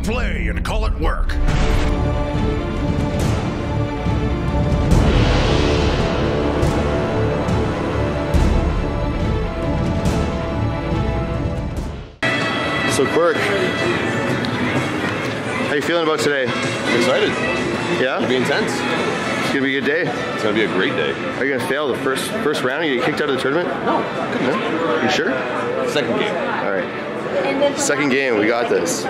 play and call it work. So Quirk, how you feeling about today? Excited. Yeah? It'll be intense. It's gonna be a good day. It's gonna be a great day. Are you gonna fail the first round? You get kicked out of the tournament? No. No? You sure? Second game. All right. Second game, we got this.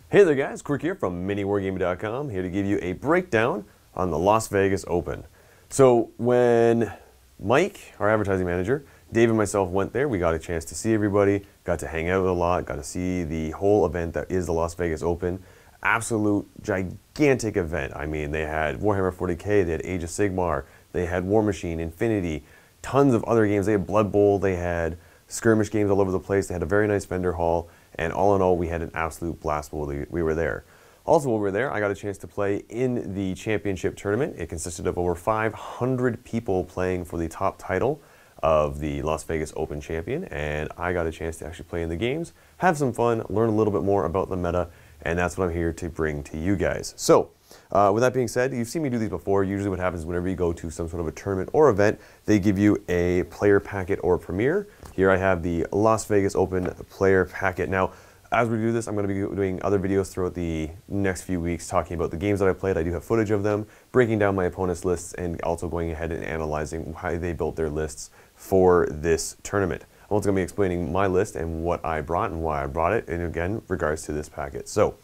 Hey there guys, Quirk here from MiniWarGaming.com, here to give you a breakdown on the Las Vegas Open. So when Mike, our advertising manager, Dave and myself went there, we got a chance to see everybody, got to hang out a lot, got to see the whole event that is the Las Vegas Open. Absolute gigantic event. I mean, they had Warhammer 40K, they had Age of Sigmar, they had War Machine, Infinity, tons of other games. They had Blood Bowl, they had skirmish games all over the place. They had a very nice vendor hall, and all in all, we had an absolute blast while we were there. Also, while we were there, I got a chance to play in the championship tournament. It consisted of over 500 people playing for the top title of the Las Vegas Open champion, and I got a chance to actually play in the games, have some fun, learn a little bit more about the meta, and that's what I'm here to bring to you guys. So, with that being said, you've seen me do these before. Usually what happens whenever you go to some sort of a tournament or event, they give you a player packet or premiere. Here I have the Las Vegas Open player packet. Now, as we do this, I'm going to be doing other videos throughout the next few weeks talking about the games that I played. I do have footage of them, breaking down my opponents' lists, and also going ahead and analyzing how they built their lists for this tournament. I'm also going to be explaining my list and what I brought and why I brought it, and again, regards to this packet. So,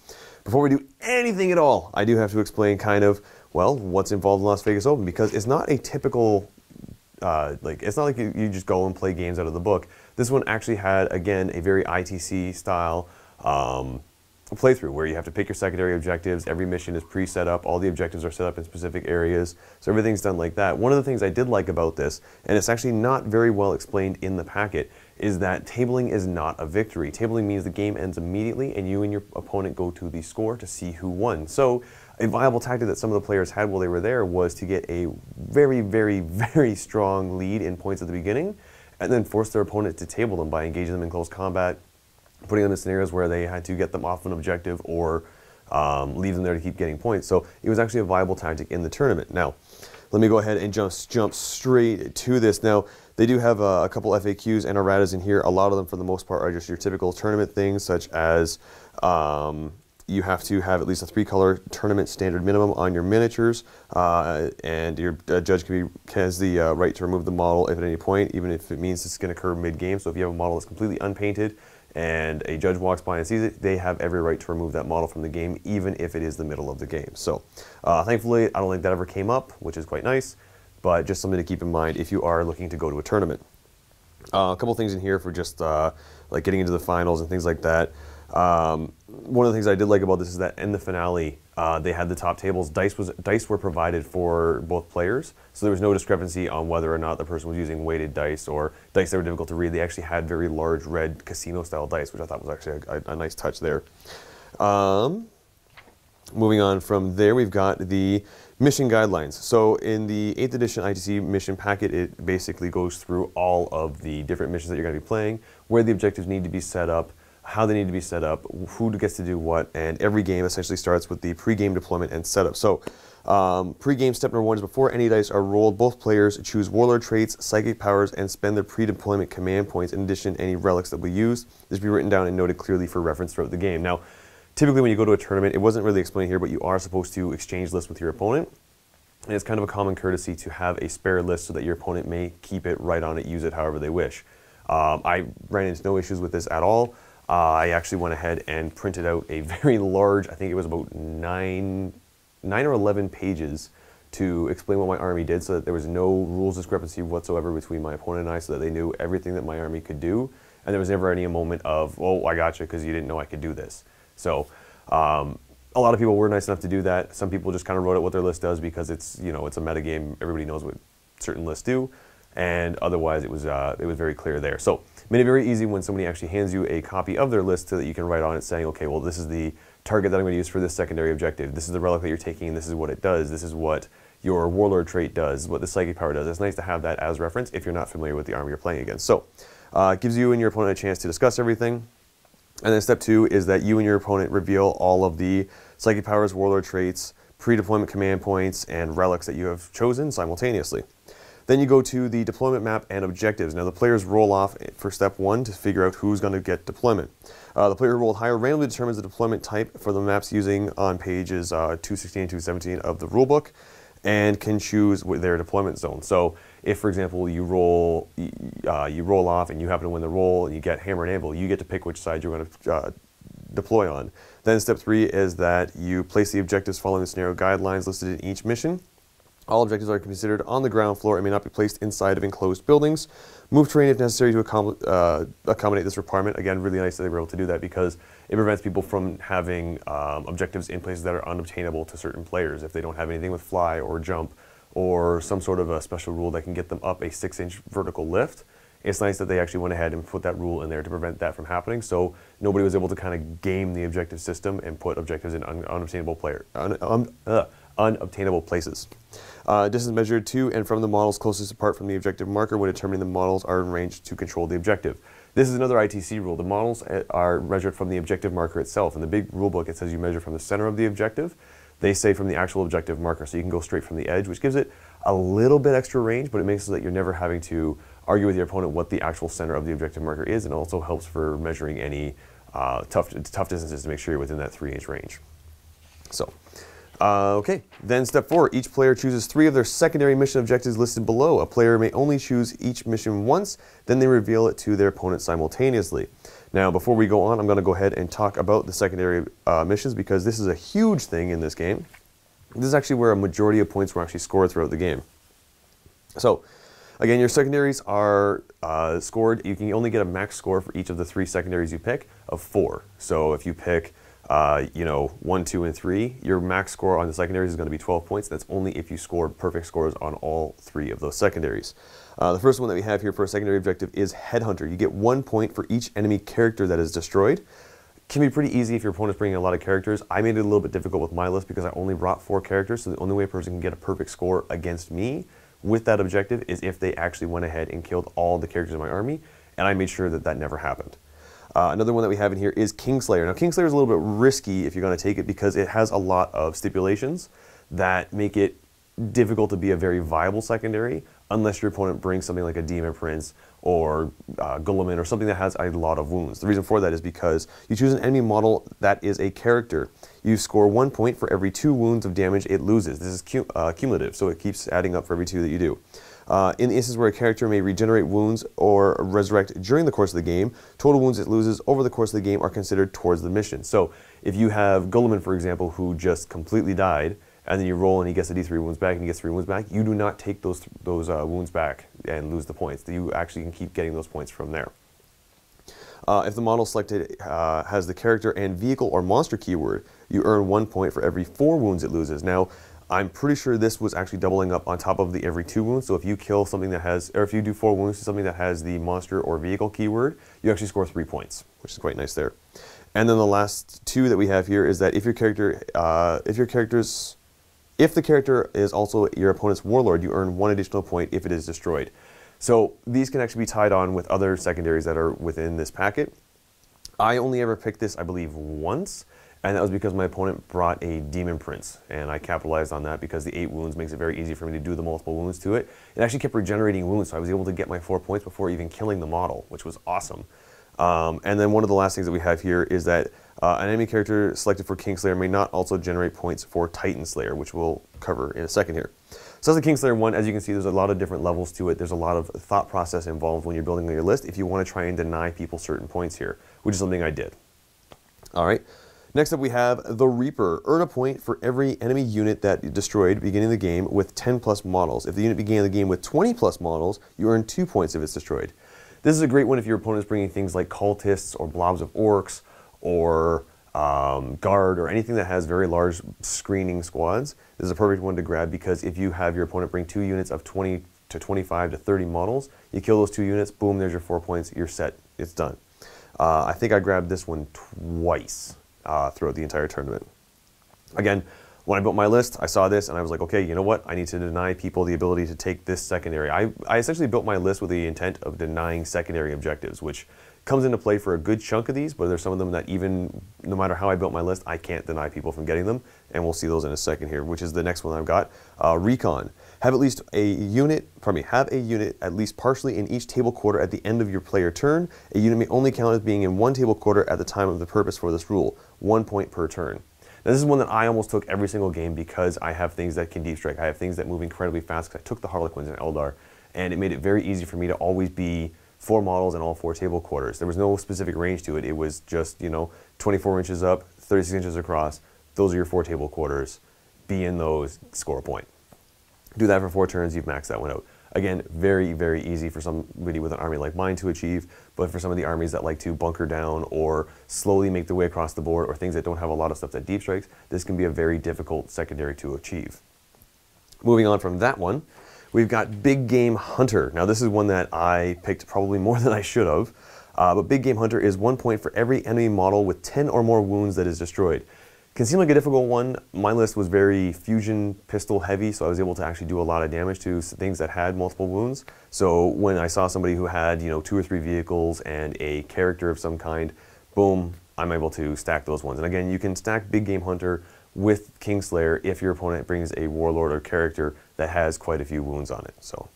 before we do anything at all, I do have to explain kind of, well, what's involved in Las Vegas Open, because it's not a typical, it's not like you just go and play games out of the book. This one actually had, again, a very ITC style playthrough where you have to pick your secondary objectives. Every mission is pre-set up. All the objectives are set up in specific areas. So everything's done like that. One of the things I did like about this, and it's actually not very well explained in the packet, is that tabling is not a victory. Tabling means the game ends immediately and you and your opponent go to the score to see who won. So a viable tactic that some of the players had while they were there was to get a very, very, very strong lead in points at the beginning and then force their opponent to table them by engaging them in close combat, putting them in scenarios where they had to get them off an objective or leave them there to keep getting points. So it was actually a viable tactic in the tournament. Now, let me go ahead and jump straight to this. Now, they do have a couple FAQs and erratas in here. A lot of them, for the most part, are just your typical tournament things, such as you have to have at least a 3-color tournament standard minimum on your miniatures, and your judge has the right to remove the model if at any point, even if it means it's going to occur mid-game. So if you have a model that's completely unpainted and a judge walks by and sees it, they have every right to remove that model from the game, even if it is the middle of the game. So thankfully, I don't think that ever came up, which is quite nice, but just something to keep in mind if you are looking to go to a tournament. A couple things in here for just like getting into the finals and things like that. One of the things I did like about this is that in the finale, they had the top tables. Dice were provided for both players, so there was no discrepancy on whether or not the person was using weighted dice or dice that were difficult to read. They actually had very large red casino-style dice, which I thought was actually a nice touch there. Moving on from there, we've got the mission guidelines. So in the 8th edition ITC mission packet, it basically goes through all of the different missions that you're going to be playing, where the objectives need to be set up, how they need to be set up, who gets to do what, and every game essentially starts with the pre-game deployment and setup. So pre-game step number 1 is before any dice are rolled, both players choose warlord traits, psychic powers, and spend their pre-deployment command points. In addition, any relics that we use, this will be written down and noted clearly for reference throughout the game. Now, typically when you go to a tournament, it wasn't really explained here, but you are supposed to exchange lists with your opponent. And it's kind of a common courtesy to have a spare list so that your opponent may keep it, write on it, use it however they wish. I ran into no issues with this at all. I actually went ahead and printed out a very large, I think it was about 9 or 11 pages to explain what my army did, so that there was no rules discrepancy whatsoever between my opponent and I, so that they knew everything that my army could do, and there was never any moment of, oh, I got you because you didn't know I could do this. So a lot of people were nice enough to do that. Some people just kind of wrote out what their list does because it's, you know, it's a meta game. Everybody knows what certain lists do, and otherwise it was very clear there. So made it very easy when somebody actually hands you a copy of their list so that you can write on it saying, okay, well, this is the target that I'm going to use for this secondary objective. This is the relic that you're taking. This is what it does. This is what your warlord trait does, what the psychic power does. It's nice to have that as reference if you're not familiar with the army you're playing against. So it gives you and your opponent a chance to discuss everything. And then step 2 is that you and your opponent reveal all of the psychic powers, warlord traits, pre-deployment command points, and relics that you have chosen simultaneously. Then you go to the deployment map and objectives. Now the players roll off for step 1 to figure out who's going to get deployment. The player who rolled higher randomly determines the deployment type for the maps using on pages 216 and 217 of the rulebook, and can choose their deployment zone. So if, for example, you roll off and you happen to win the roll and you get hammer and anvil, you get to pick which side you're going to deploy on. Then step 3 is that you place the objectives following the scenario guidelines listed in each mission. All objectives are considered on the ground floor and may not be placed inside of enclosed buildings. Move terrain if necessary to accommodate this requirement. Again, really nice that they were able to do that because it prevents people from having objectives in places that are unobtainable to certain players. If they don't have anything with fly or jump or some sort of a special rule that can get them up a 6-inch vertical lift, it's nice that they actually went ahead and put that rule in there to prevent that from happening. So nobody was able to kind of game the objective system and put objectives in unobtainable places. Distance measured to and from the models closest apart from the objective marker when determining the models are in range to control the objective. This is another ITC rule. The models are measured from the objective marker itself. In the big rule book, it says you measure from the center of the objective. They say from the actual objective marker, so you can go straight from the edge, which gives it a little bit extra range, but it makes it so that you're never having to argue with your opponent what the actual center of the objective marker is, and also helps for measuring any tough distances to make sure you're within that 3-inch range. So. Okay, then step 4, each player chooses 3 of their secondary mission objectives listed below. A player may only choose each mission once, then they reveal it to their opponent simultaneously. Now, before we go on, I'm going to go ahead and talk about the secondary missions because this is a huge thing in this game. This is actually where a majority of points were actually scored throughout the game. So, again, your secondaries are scored. You can only get a max score for each of the 3 secondaries you pick of 4. So if you pick 1, 2, and 3, your max score on the secondaries is going to be 12 points. That's only if you scored perfect scores on all 3 of those secondaries. The first one that we have here for a secondary objective is Headhunter. You get 1 point for each enemy character that is destroyed. Can be pretty easy if your opponent's bringing a lot of characters. I made it a little bit difficult with my list because I only brought 4 characters, so the only way a person can get a perfect score against me with that objective is if they actually went ahead and killed all the characters in my army, and I made sure that that never happened. Another one that we have in here is Kingslayer. Now, Kingslayer is a little bit risky if you're going to take it because it has a lot of stipulations that make it difficult to be a very viable secondary unless your opponent brings something like a Demon Prince or Guilliman or something that has a lot of wounds. The reason for that is because you choose an enemy model that is a character. You score 1 point for every 2 wounds of damage it loses. This is cumulative, so it keeps adding up for every 2 that you do. In the instance where a character may regenerate wounds or resurrect during the course of the game, total wounds it loses over the course of the game are considered towards the mission. So if you have Guilliman, for example, who just completely died, and then you roll and he gets a D3 wounds back and he gets 3 wounds back, you do not take those wounds back and lose the points. You actually can keep getting those points from there. If the model selected has the character and vehicle or monster keyword, you earn 1 point for every 4 wounds it loses. Now, I'm pretty sure this was actually doubling up on top of the every 2 wounds. So if you kill something that has, or if you do 4 wounds to something that has the monster or vehicle keyword, you actually score 3 points, which is quite nice there. And then the last 2 that we have here is that if your character, if the character is also your opponent's warlord, you earn 1 additional point if it is destroyed. So these can actually be tied on with other secondaries that are within this packet. I only ever picked this, I believe, once. And that was because my opponent brought a Demon Prince, and I capitalized on that because the 8 wounds makes it very easy for me to do the multiple wounds to it. It actually kept regenerating wounds, so I was able to get my 4 points before even killing the model, which was awesome. And then one of the last things that we have here is that an enemy character selected for Kingslayer may not also generate points for Titan Slayer, which we'll cover in a second here. So that's the Kingslayer one. As you can see, there's a lot of different levels to it. There's a lot of thought process involved when you're building your list if you want to try and deny people certain points here, which is something I did. All right. Next up we have the Reaper. Earn a point for every enemy unit that you destroyed beginning the game with 10 plus models. If the unit began the game with 20 plus models, you earn 2 points if it's destroyed. This is a great one if your opponent is bringing things like cultists or blobs of orcs or guard or anything that has very large screening squads. This is a perfect one to grab because if you have your opponent bring 2 units of 20 to 25 to 30 models, you kill those 2 units, boom, there's your 4 points, you're set, it's done. I think I grabbed this one twice throughout the entire tournament. Again, when I built my list, I saw this and I was like, okay, you know what? I need to deny people the ability to take this secondary. I essentially built my list with the intent of denying secondary objectives, which comes into play for a good chunk of these, but there's some of them that even, no matter how I built my list, I can't deny people from getting them, and we'll see those in a second here, which is the next one I've got. Recon. Have a unit at least partially in each table quarter at the end of your player turn. A unit may only count as being in one table quarter at the time of the purpose for this rule. 1 point per turn. Now, this is one that I almost took every single game because I have things that can deep strike. I have things that move incredibly fast because I took the Harlequins and Eldar, and it made it very easy for me to always be 4 models in all 4 table quarters. There was no specific range to it. It was just, 24 inches up, 36 inches across. Those are your 4 table quarters. Be in those, score a point. Do that for 4 turns, you've maxed that one out. Again, very, very easy for somebody with an army like mine to achieve, but for some of the armies that like to bunker down or slowly make their way across the board, or things that don't have a lot of stuff that deep strikes, this can be a very difficult secondary to achieve. Moving on from that one, we've got Big Game Hunter. Now, this is one that I picked probably more than I should have, but Big Game Hunter is 1 point for every enemy model with 10 or more wounds that is destroyed. Can seem like a difficult one. My list was very fusion pistol heavy, so I was able to actually do a lot of damage to things that had multiple wounds. So when I saw somebody who had, 2 or 3 vehicles and a character of some kind, boom, I'm able to stack those ones. And again, you can stack Big Game Hunter with Kingslayer if your opponent brings a warlord or character that has quite a few wounds on it. So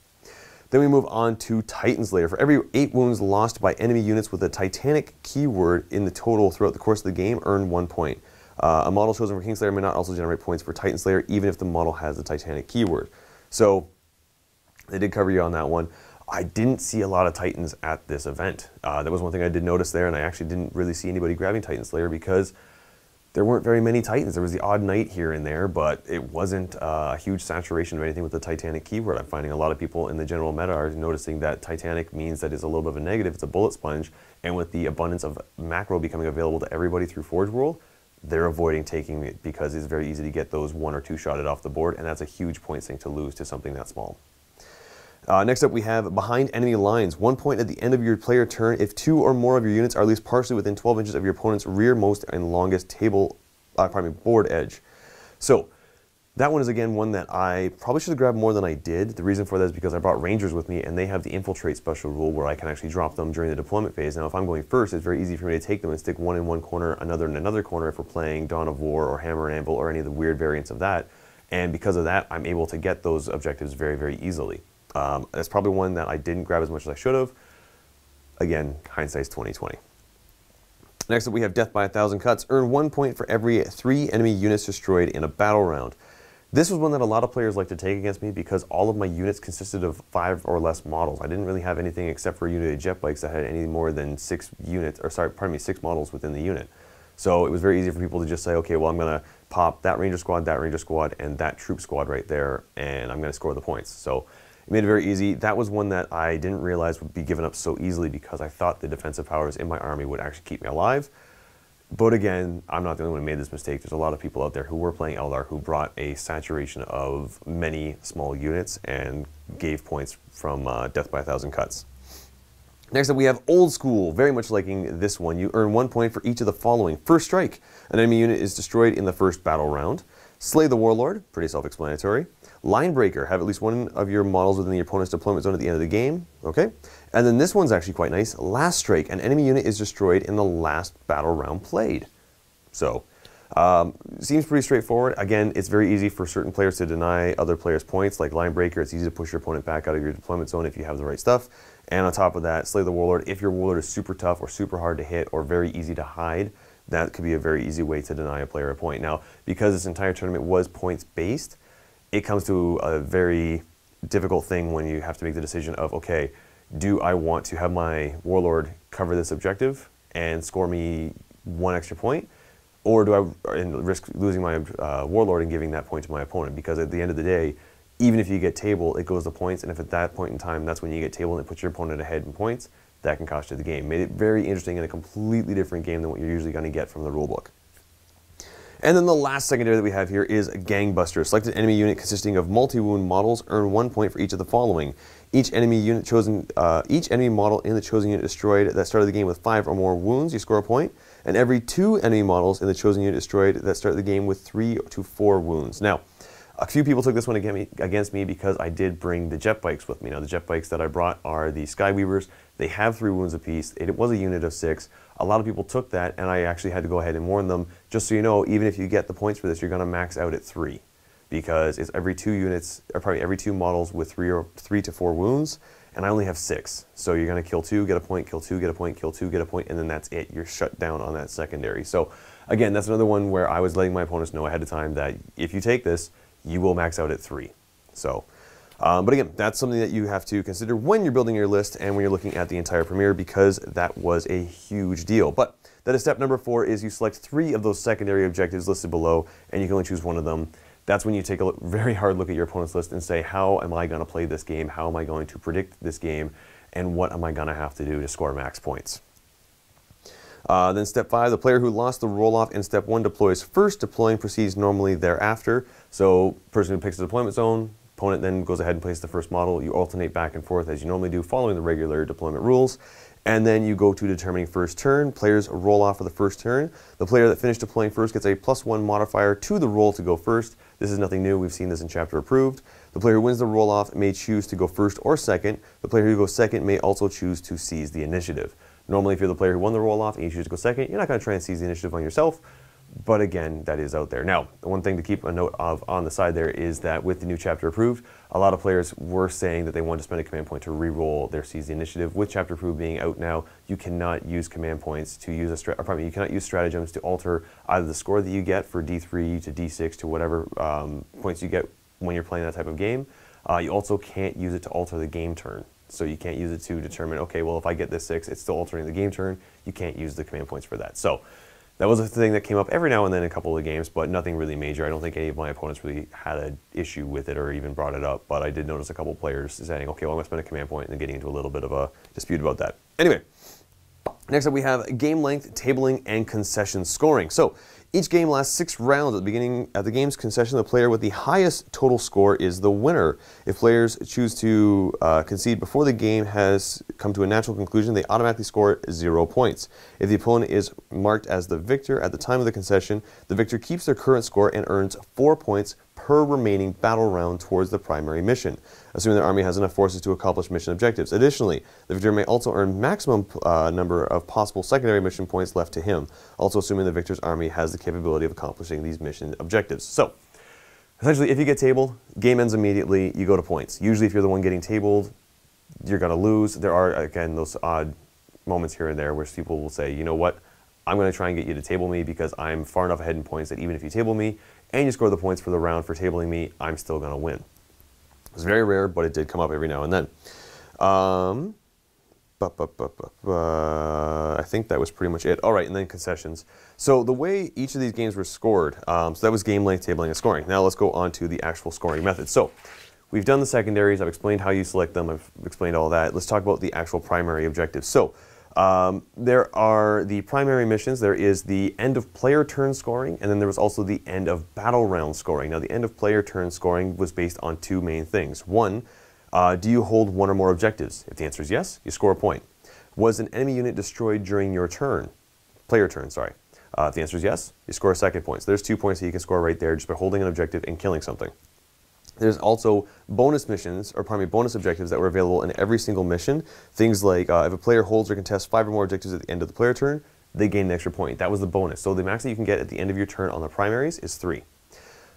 then we move on to Titan Slayer. For every 8 wounds lost by enemy units with a Titanic keyword in the total throughout the course of the game, earn 1 point. A model chosen for Kingslayer may not also generate points for Titan Slayer, even if the model has the Titanic keyword. So they did cover you on that one. I didn't see a lot of Titans at this event. That was one thing I did notice there, and I actually didn't really see anybody grabbing Titan Slayer because there weren't very many Titans. There was the odd knight here and there, but it wasn't a huge saturation of anything with the Titanic keyword. I'm finding a lot of people in the general meta are noticing that Titanic means that it's a little bit of a negative. It's a bullet sponge, and with the abundance of macro becoming available to everybody through Forge World, they're avoiding taking it because it's very easy to get those 1 or 2 shotted off the board, and that's a huge point sink to lose to something that small. Next up, we have Behind Enemy Lines. 1 point at the end of your player turn if 2 or more of your units are at least partially within 12 inches of your opponent's rearmost and longest board edge. So that one is, again, one that I probably should have grabbed more than I did. The reason for that is because I brought Rangers with me, and they have the Infiltrate special rule where I can actually drop them during the deployment phase. Now, if I'm going first, it's very easy for me to take them and stick one in one corner, another in another corner if we're playing Dawn of War or Hammer and Anvil or any of the weird variants of that. And because of that, I'm able to get those objectives very, very easily. That's probably one that I didn't grab as much as I should have. Again, hindsight's 20/20. Next up, we have Death by 1,000 Cuts. Earn 1 point for every 3 enemy units destroyed in a battle round. This was one that a lot of players like to take against me because all of my units consisted of 5 or less models. I didn't really have anything except for a unit of jet bikes that had any more than 6 models within the unit. So it was very easy for people to just say, okay, well, I'm going to pop that Ranger squad, and that troop squad right there, and I'm going to score the points. So it made it very easy. That was one that I didn't realize would be given up so easily because I thought the defensive powers in my army would actually keep me alive. But again, I'm not the only one who made this mistake. There's a lot of people out there who were playing Eldar who brought a saturation of many small units and gave points from Death by 1,000 Cuts. Next up, we have Old School. Very much liking this one. You earn 1 point for each of the following. First Strike. An enemy unit is destroyed in the first battle round. Slay the Warlord. Pretty self-explanatory. Line Breaker. Have at least one of your models within your opponent's deployment zone at the end of the game. Okay. And then this one's actually quite nice. Last Strike. An enemy unit is destroyed in the last battle round played. So, seems pretty straightforward. Again, it's very easy for certain players to deny other players points. Like Line Breaker, it's easy to push your opponent back out of your deployment zone if you have the right stuff. And on top of that, Slay the Warlord. If your Warlord is super tough or super hard to hit or very easy to hide, that could be a very easy way to deny a player a point. Now, because this entire tournament was points-based, it comes to a very difficult thing when you have to make the decision of, okay, do I want to have my Warlord cover this objective and score me 1 extra point? Or do I risk losing my Warlord and giving that point to my opponent? Because at the end of the day, even if you get table, it goes to points, and if at that point in time, that's when you get table and it puts your opponent ahead in points, that can cost you the game. Made it very interesting in a completely different game than what you're usually going to get from the rulebook. And then the last secondary that we have here is Gangbuster. Select an enemy unit consisting of multi-wound models. Earn 1 point for each of the following. Each enemy model in the chosen unit destroyed that started the game with 5 or more wounds, you score a point. And every 2 enemy models in the chosen unit destroyed that started the game with 3 to 4 wounds. Now, a few people took this one against me because I did bring the jet bikes with me. Now, the jet bikes that I brought are the Skyweavers. They have 3 wounds apiece. It was a unit of 6. A lot of people took that, and I actually had to go ahead and warn them, just so you know, even if you get the points for this, you're going to max out at 3. Because it's every 2 units, or probably every 2 models with 3 to 4 wounds, and I only have 6. So you're going to kill 2, get a point, kill 2, get a point, kill 2, get a point, and then that's it. You're shut down on that secondary. So again, that's another one where I was letting my opponents know ahead of time that if you take this, you will max out at 3. So, but again, that's something that you have to consider when you're building your list and when you're looking at the entire Premier, because that was a huge deal. But that is step number 4, is you select 3 of those secondary objectives listed below, and you can only choose one of them. That's when you take a very hard look at your opponent's list and say, how am I going to play this game? How am I going to predict this game? And what am I going to have to do to score max points? Then step 5, the player who lost the roll-off in step 1 deploys first. Deploying proceeds normally thereafter. So person who picks the deployment zone, opponent then goes ahead and places the first model. You alternate back and forth as you normally do, following the regular deployment rules. And then you go to determining first turn. Players roll off for the first turn. The player that finished deploying first gets a +1 modifier to the roll to go first. This is nothing new. We've seen this in chapter approved. The player who wins the roll off may choose to go first or second. The player who goes second may also choose to seize the initiative. Normally, if you're the player who won the roll off and you choose to go second, you're not going to try and seize the initiative on yourself. But again, that is out there. Now, the one thing to keep a note of on the side there is that with the new chapter approved, a lot of players were saying that they wanted to spend a command point to re-roll their seize the initiative. With chapter approved being out now, you cannot use command points to use you cannot use stratagems to alter either the score that you get for D3 to D6 to whatever points you get when you're playing that type of game. You also can't use it to alter the game turn. So you can't use it to determine, okay, well, if I get this 6, it's still altering the game turn. You can't use the command points for that. So that was a thing that came up every now and then in a couple of games, but nothing really major. I don't think any of my opponents really had an issue with it or even brought it up, but I did notice a couple of players saying, okay, well, I'm going to spend a command point, and then getting into a little bit of a dispute about that. Anyway, next up we have game length, tabling, and concession scoring. So each game lasts 6 rounds. At the beginning of the game's concession, the player with the highest total score is the winner. If players choose to concede before the game has come to a natural conclusion, they automatically score 0 points. If the opponent is marked as the victor at the time of the concession, the victor keeps their current score and earns 4 points per remaining battle round towards the primary mission, assuming their army has enough forces to accomplish mission objectives. Additionally, the victor may also earn maximum number of possible secondary mission points left to him, also assuming the victor's army has the capability of accomplishing these mission objectives. So, essentially, if you get tabled, game ends immediately, you go to points. Usually, if you're the one getting tabled, you're going to lose. There are, again, those odd moments here and there where people will say, you know what, I'm going to try and get you to table me because I'm far enough ahead in points that even if you table me and you score the points for the round for tabling me, I'm still going to win. It's very rare, but it did come up every now and then. I think that was pretty much it. All right, and then concessions. So the way each of these games were scored, so that was game length, tabling, and scoring. Now let's go on to the actual scoring method. So we've done the secondaries. I've explained how you select them. I've explained all that. Let's talk about the actual primary objectives. So there are the primary missions. There is the end of player turn scoring, and then there was also the end of battle round scoring. Now, the end of player turn scoring was based on 2 main things. One, do you hold 1 or more objectives? If the answer is yes, you score a point. Was an enemy unit destroyed during your turn? Player turn, sorry. If the answer is yes, you score a 2nd point. So there's 2 points that you can score right there just by holding an objective and killing something. There's also bonus missions, or pardon me, bonus objectives that were available in every single mission. Things like if a player holds or contests 5 or more objectives at the end of the player turn, they gain an extra point. That was the bonus. So the max that you can get at the end of your turn on the primaries is 3.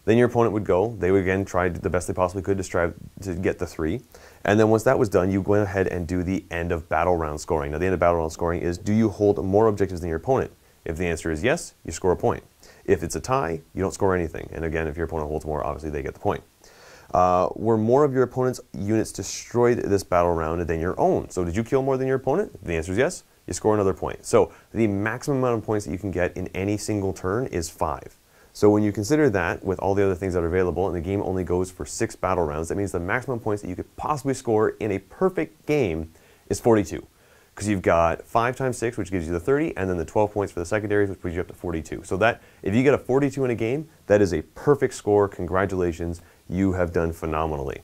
Then your opponent would go. They would again try the best they possibly could to strive to get the 3. And then once that was done, you went ahead and do the end of battle round scoring. Now the end of battle round scoring is, do you hold more objectives than your opponent? If the answer is yes, you score a point. If it's a tie, you don't score anything. And again, if your opponent holds more, obviously they get the point. Were more of your opponent's units destroyed this battle round than your own? So did you kill more than your opponent? If the answer is yes, you score another point. So the maximum amount of points that you can get in any single turn is 5. So when you consider that with all the other things that are available, and the game only goes for 6 battle rounds, that means the maximum points that you could possibly score in a perfect game is 42. Because you've got 5 times 6, which gives you the 30, and then the 12 points for the secondaries, which puts you up to 42. So that, if you get a 42 in a game, that is a perfect score. Congratulations. You have done phenomenally.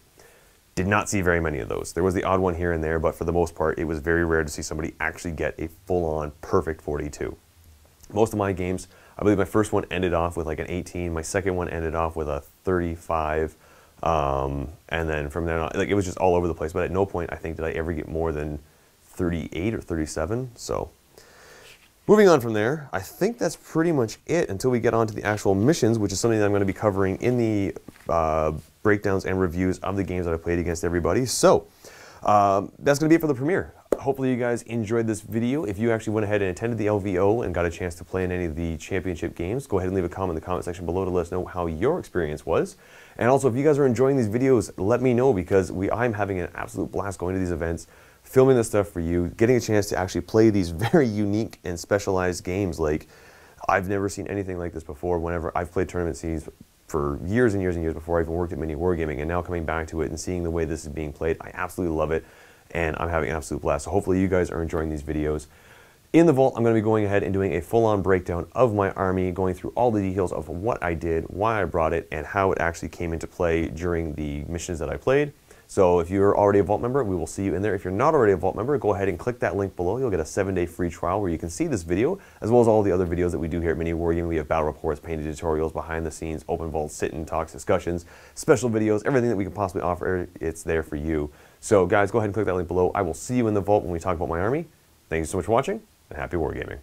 Did not see very many of those. There was the odd one here and there, but for the most part, it was very rare to see somebody actually get a full-on perfect 42. Most of my games, I believe my first one ended off with like an 18. My second one ended off with a 35. And then from then on, like, it was just all over the place. But at no point, I think, did I ever get more than 38 or 37. So moving on from there, I think that's pretty much it until we get on to the actual missions, which is something that I'm going to be covering in the breakdowns and reviews of the games that I played against everybody. So that's going to be it for the premiere. Hopefully you guys enjoyed this video. If you actually went ahead and attended the LVO and got a chance to play in any of the championship games, go ahead and leave a comment in the comment section below to let us know how your experience was. And also, if you guys are enjoying these videos, let me know, because I'm having an absolute blast going to these events, filming this stuff for you, getting a chance to actually play these very unique and specialized games. Like, I've never seen anything like this before. Whenever I've played tournament scenes for years and years and years before I even worked at MiniWarGaming, and now coming back to it and seeing the way this is being played, I absolutely love it. And I'm having an absolute blast. So hopefully you guys are enjoying these videos. In the vault, I'm going to be going ahead and doing a full-on breakdown of my army, going through all the details of what I did, why I brought it, and how it actually came into play during the missions that I played. So if you're already a vault member, we will see you in there. If you're not already a vault member, go ahead and click that link below. You'll get a 7-day free trial where you can see this video, as well as all the other videos that we do here at MiniWarGaming. We have battle reports, painted tutorials, behind the scenes, open vault, sit-in talks, discussions, special videos, everything that we can possibly offer, it's there for you. So guys, go ahead and click that link below. I will see you in the vault when we talk about my army. Thank you so much for watching, and happy wargaming.